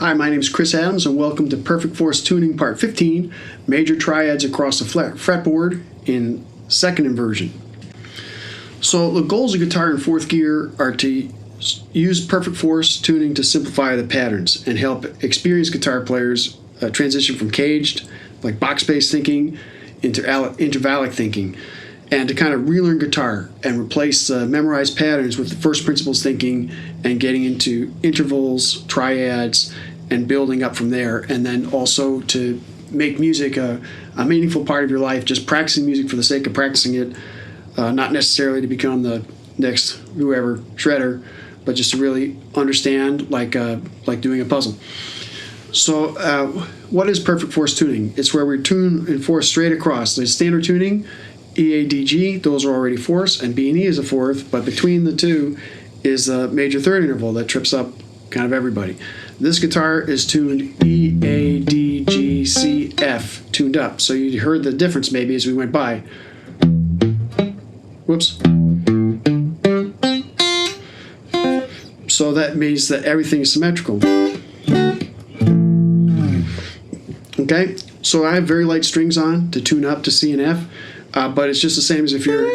Hi, my name is Chris Adams and welcome to Perfect Force Tuning Part 15, Major Triads Across the Fretboard in Second Inversion. So the goals of guitar in fourth gear are to use Perfect Force tuning to simplify the patterns and help experienced guitar players transition from caged, like box-based thinking, into intervallic thinking, and to kind of relearn guitar and replace memorized patterns with the first principles thinking and getting into intervals, triads, and building up from there. And then also to make music a meaningful part of your life, just practicing music for the sake of practicing it, not necessarily to become the next whoever shredder, but just to really understand, like doing a puzzle. So what is Perfect Force tuning? It's where we tune and force straight across. The standard tuning, E, A, D, G, those are already fourths, and B and E is a fourth, but between the two is a major third interval that trips up kind of everybody. This guitar is tuned E, A, D, G, C, F, tuned up. So you heard the difference maybe as we went by. Whoops. So that means that everything is symmetrical. Okay, so I have very light strings on to tune up to C and F. But it's just the same as if you're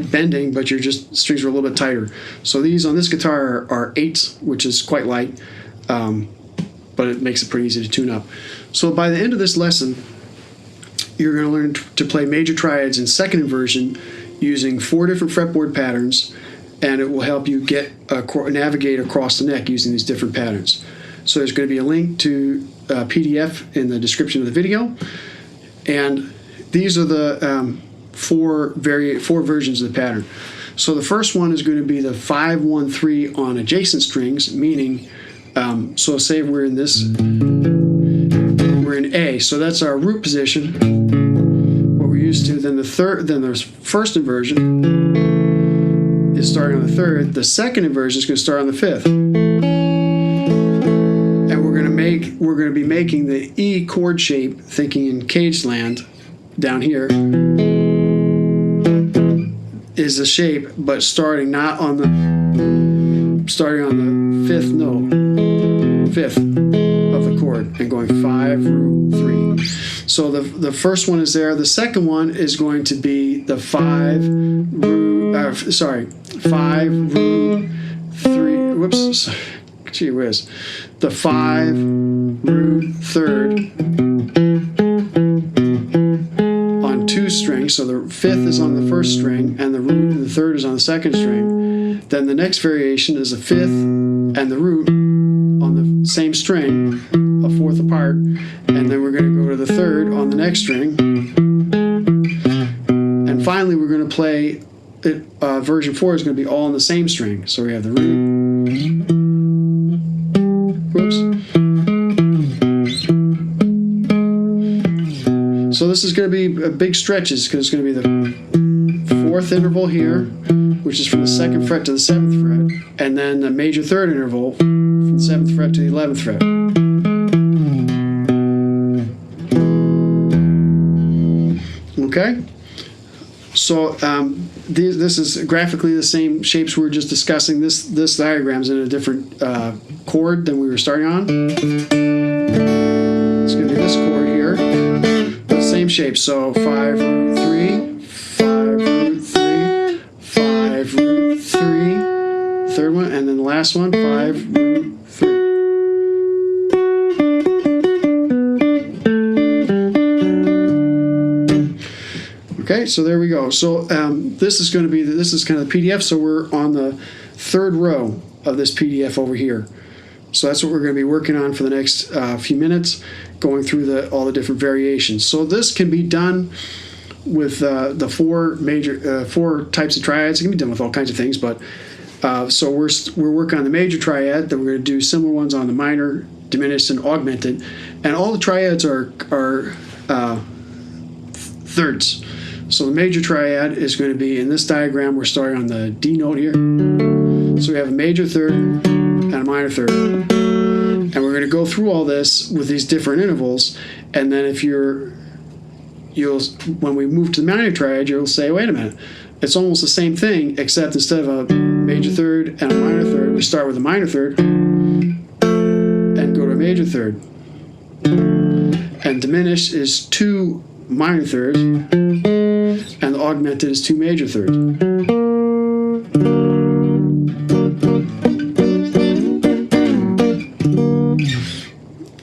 bending, but strings are a little bit tighter. So these on this guitar are 8s, which is quite light, but it makes it pretty easy to tune up. So by the end of this lesson, you're going to learn to play major triads in second inversion using 4 different fretboard patterns, and it will help you navigate across the neck using these different patterns. So there's going to be a link to a PDF in the description of the video, and these are the four versions of the pattern. So the first one is going to be the 5-1-3 on adjacent strings, meaning, so say we're in A, so that's our root position, what we're used to. Then the first inversion is starting on the third. The second inversion is going to start on the fifth, and we're going to be making the E chord shape, thinking in caged land. Down here is the shape, but starting on the fifth of the chord and going 5 root 3. So the first one is there. The second one is going to be the 5 root 3. Whoops, gee whiz. The 5 root third. 2 strings, so the fifth is on the first string and the root and the third is on the second string. Then the next variation is a fifth and the root on the same string, a fourth apart, and then we're going to go to the third on the next string, and finally we're going to play it. Version 4 is going to be all on the same string. So we have the root, whoops. So this is going to be big stretches because it's going to be the 4th interval here, which is from the 2nd fret to the 7th fret, and then the major third interval from the 7th fret to the 11th fret. Okay? So this is graphically the same shapes we were just discussing. This diagram's in a different chord than we were starting on. It's going to be this chord here. Same shape, so 5 root 3, 5 root 3, 5 root 3, third one, and then the last one, 5 root 3. Okay, so there we go. So this is kind of the PDF, so we're on the 3rd row of this PDF over here. So that's what we're going to be working on for the next few minutes, going through all the different variations. So this can be done with the 4 types of triads. It can be done with all kinds of things, but so we're working on the major triad. Then we're going to do similar ones on the minor, diminished, and augmented. And all the triads are thirds. So the major triad is going to be in this diagram. We're starting on the D note here. So we have a major third and a minor third. And we're going to go through all this with these different intervals, and then when we move to the minor triad, you'll say, wait a minute, it's almost the same thing, except instead of a major third and a minor third, we start with a minor third and go to a major major third. And diminished is 2 minor thirds, and the augmented is 2 major thirds.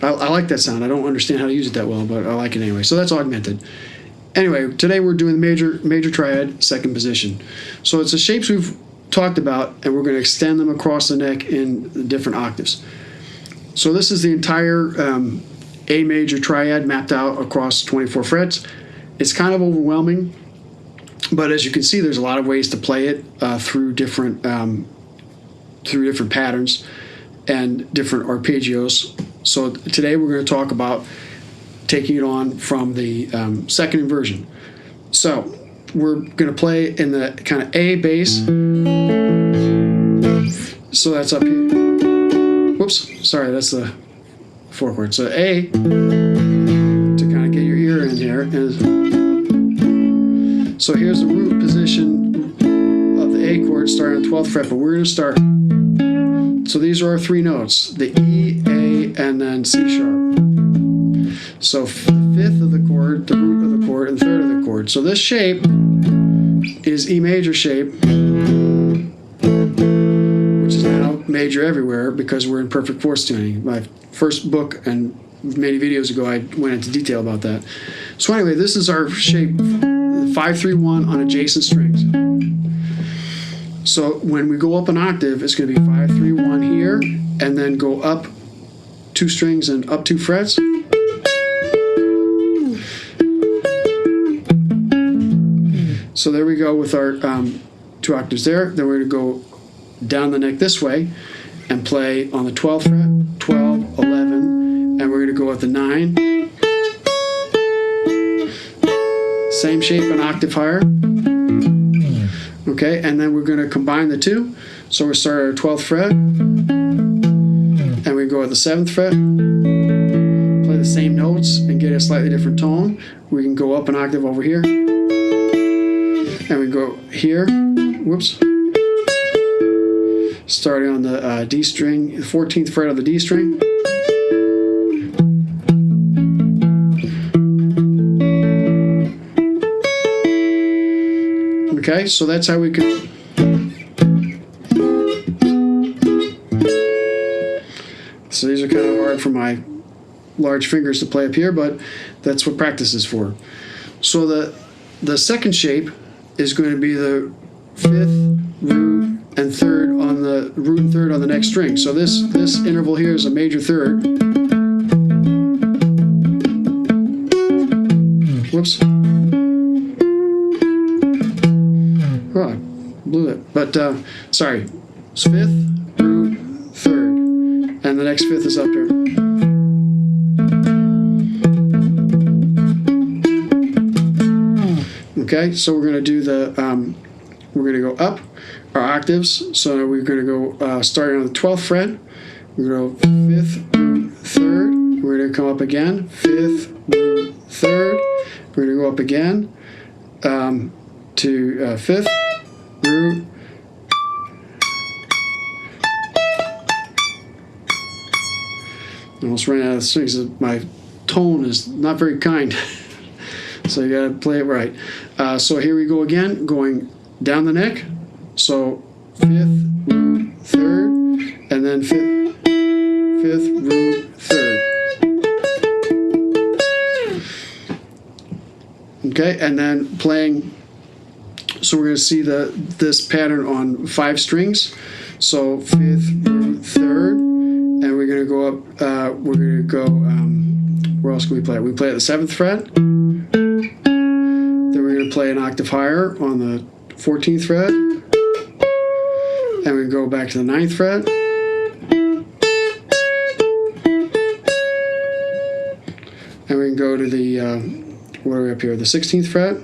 I like that sound. I don't understand how to use it that well, but I like it anyway. So that's augmented. Anyway, today we're doing the major triad, second position. So it's the shapes we've talked about, and we're going to extend them across the neck in different octaves. So this is the entire A major triad mapped out across 24 frets. It's kind of overwhelming, but as you can see, there's a lot of ways to play it through different patterns and different arpeggios. So today we're going to talk about taking it on from the second inversion. So we're going to play in the kind of A bass. So that's up here. Whoops, sorry, that's the 4 chord. So A, to kind of get your ear in here. So here's the root position of the A chord starting on the 12th fret, but we're going to start. So these are our 3 notes, the E, A, and then C sharp. So 5th of the chord, the root of the chord, and 3rd of the chord. So this shape is E major shape, which is now major everywhere because we're in perfect fourth tuning. My first book and many videos ago, I went into detail about that. So anyway, this is our shape, 5-3-1 on adjacent strings. So when we go up an octave, it's going to be 5-3-1 here, and then go up 2 strings and up 2 frets. So there we go with our 2 octaves there. Then we're going to go down the neck this way and play on the 12th fret, 12, 11, and we're going to go at the 9. Same shape, an octave higher. Okay, and then we're going to combine the 2. So we start at our 12th fret, and we go at the 7th fret, play the same notes and get a slightly different tone. We can go up an octave over here, and we go here, whoops, starting on the D string, the 14th fret of the D string. Okay, so that's how we can. So these are kind of hard for my large fingers to play up here, but that's what practice is for. So the second shape is going to be the 5th, root, and 3rd on the root and 3rd on the next string. So this interval here is a major 3rd. Whoops. Oh, I blew it. But sorry. It's 5th, root, 3rd, and the next 5th is up here. Okay, so we're going to do the, we're going to go up our octaves. So we're going to go starting on the 12th fret. We're going to go 5th, root, 3rd. We're going to come up again, 5th, root, 3rd. We're going to go up again to 5th, root. I almost ran out of strings. My tone is not very kind. So you got to play it right. So here we go again, going down the neck. So 5th, root, 3rd, and then 5th, root, 3rd. Okay, and then playing. So we're going to see this pattern on 5 strings. So 5th, root, 3rd, and we're going to go up. We're going to go. Where else can we play it? We play at the 7th fret. Then we're going to play an octave higher on the 14th fret. And we go back to the 9th fret. And we can go to the, what are we up here? The 16th fret.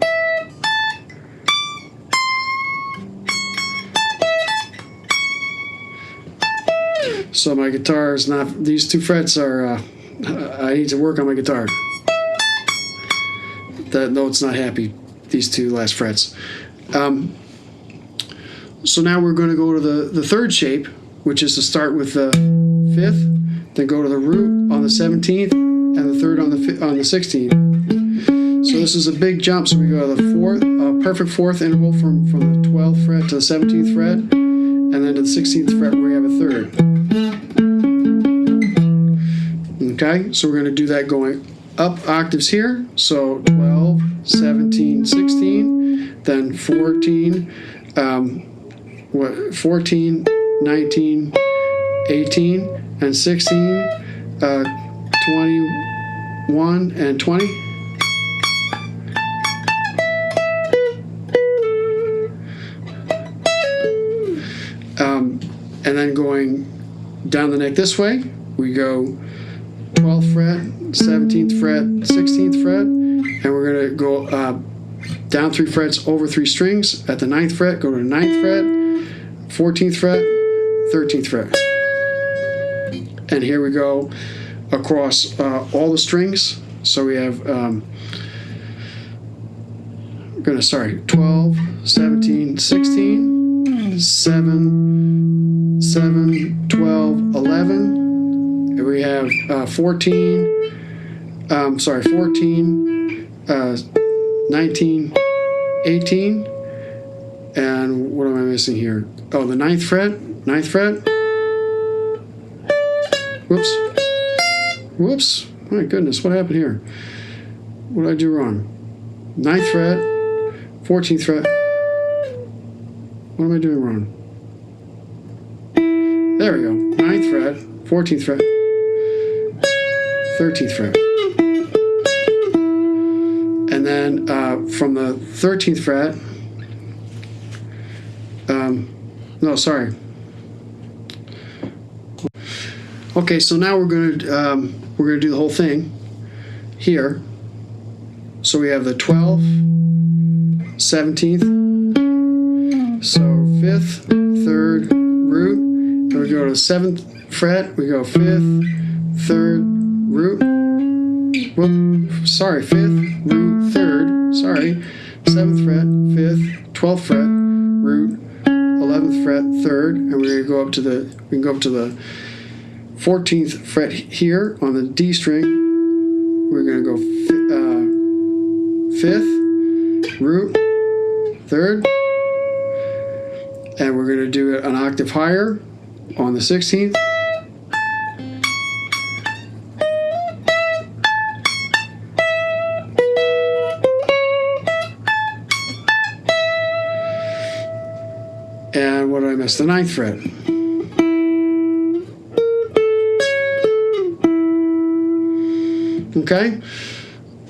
So my guitar is not, these 2 frets are, I need to work on my guitar. That note's not happy, these 2 last frets. So now we're going to go to the 3rd shape, which is to start with the 5th, then go to the root on the 17th, and the third on the 16th. So this is a big jump. So we go to the fourth, perfect fourth interval from the 12th fret to the 17th fret, and then to the 16th fret where we have a third. Okay, so we're going to do that going up octaves here. So 12, 17, 16, then 14, 14, 19, 18, and 16, 21, and 20. And then going down the neck this way, we go 12th fret, 17th fret, 16th fret, and we're going to go down 3 frets over 3 strings. At the 9th fret, go to the 9th fret, 14th fret, 13th fret. And here we go across all the strings. So we have, we're going to start 12, 17, 16, 7, 7, 12, 11. And we have 14, 19, 18. And what am I missing here? Oh, the 9th fret, 9th fret. Whoops. Whoops. My goodness, what happened here? What did I do wrong? 9th fret, 14th fret. What am I doing wrong? There we go. 9th fret, 14th fret, 13th fret. And then from the 13th fret, no, sorry. Okay, so now we're going to do the whole thing here. So we have the 12th, 17th, so 5th, 3rd, root, and we go to the 7th fret, we go 5th, 3rd, root, whoop, sorry, 5th, root, 3rd, sorry, 7th fret, 5th, 12th fret, root, 11th fret, 3rd, and we're going to go up to the, we can go up to the 14th fret here on the D string. We're going to go 5th, root, 3rd, and we're going to do it an octave higher on the 16th. And what did I miss? The 9th fret. Okay,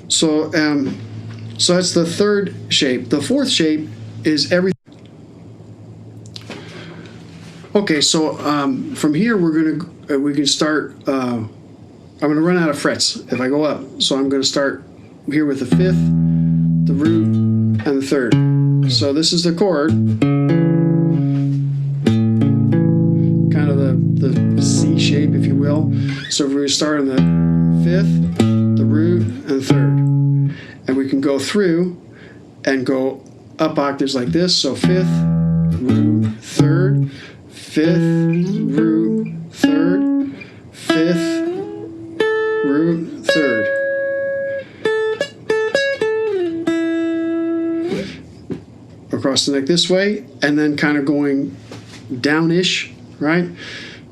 so so that's the 3rd shape. The 4th shape is everything. Okay, so from here we can start. I'm gonna run out of frets if I go up. So I'm gonna start here with the 5th, the root, and the 3rd. So this is the chord, kind of the C shape, if you will. So we're gonna start on the 5th, the root, and 3rd, and we can go through and go up octaves like this. So 5th, root, 3rd, 5th, root, 3rd, 5th, root, 3rd. Across the neck this way, and then kind of going down-ish, right?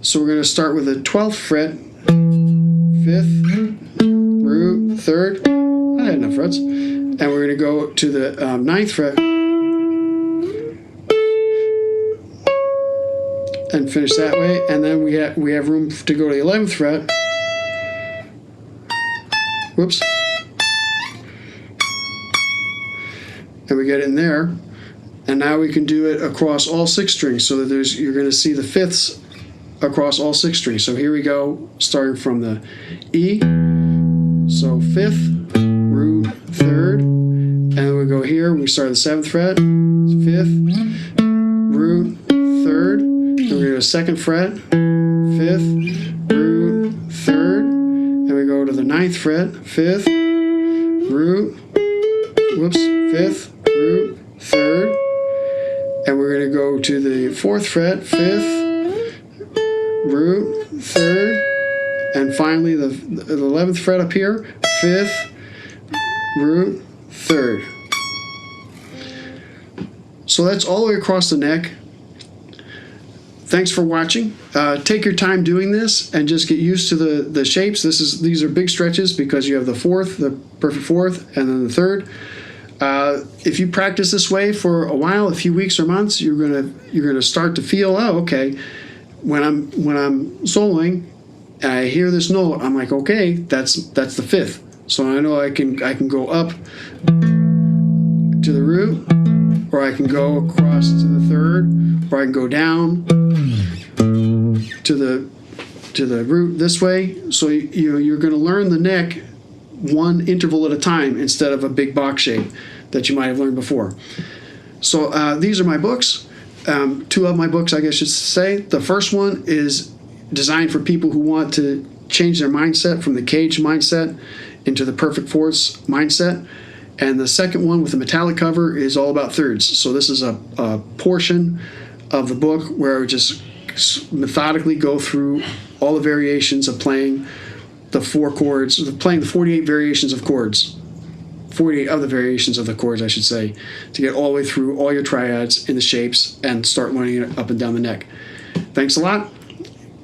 So we're going to start with the 12th fret, 5th, root, 3rd. I had enough frets. And we're going to go to the 9th fret and finish that way. And then we have room to go to the 11th fret. Whoops. And we get it in there. And now we can do it across all 6 strings, so that you're going to see the 5ths across all 6 strings. So here we go, starting from the E. So 5th, root, 3rd, and then we go here. We start the 7th fret, 5th, root, 3rd. Then we go to 2nd fret, 5th, root, 3rd, and we go to the 9th fret, 5th, root, whoops, 5th, root, 3rd. And we're going to go to the 4th fret, 5th, root, 3rd, and finally the 11th fret up here, 5th, root, 3rd. So that's all the way across the neck. Thanks for watching. Take your time doing this and just get used to the shapes. These are big stretches because you have the 4th, the perfect 4th, and then the 3rd. If you practice this way for a while, a few weeks or months, you're gonna start to feel, oh, okay, when I'm soloing and I hear this note, I'm like, okay, that's the 5th. So I know I can go up to the root, or I can go across to the 3rd, or I can go down to the root this way. So you're going to learn the neck one interval at a time instead of a big box shape that you might have learned before. So these are my books. 2 of my books, I guess I should say. The first one is designed for people who want to change their mindset from the caged mindset into the perfect fourths mindset. And the second one with the metallic cover is all about thirds. So this is a portion of the book where I would just methodically go through all the variations of playing the 4 chords, playing the 48 variations of chords. 48 other variations of the chords, I should say, to get all the way through all your triads in the shapes and start learning it up and down the neck. Thanks a lot.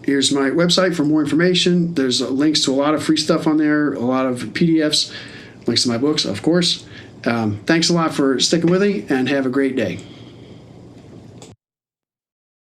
Here's my website for more information. There's links to a lot of free stuff on there, a lot of PDFs, links to my books, of course. Thanks a lot for sticking with me, and have a great day.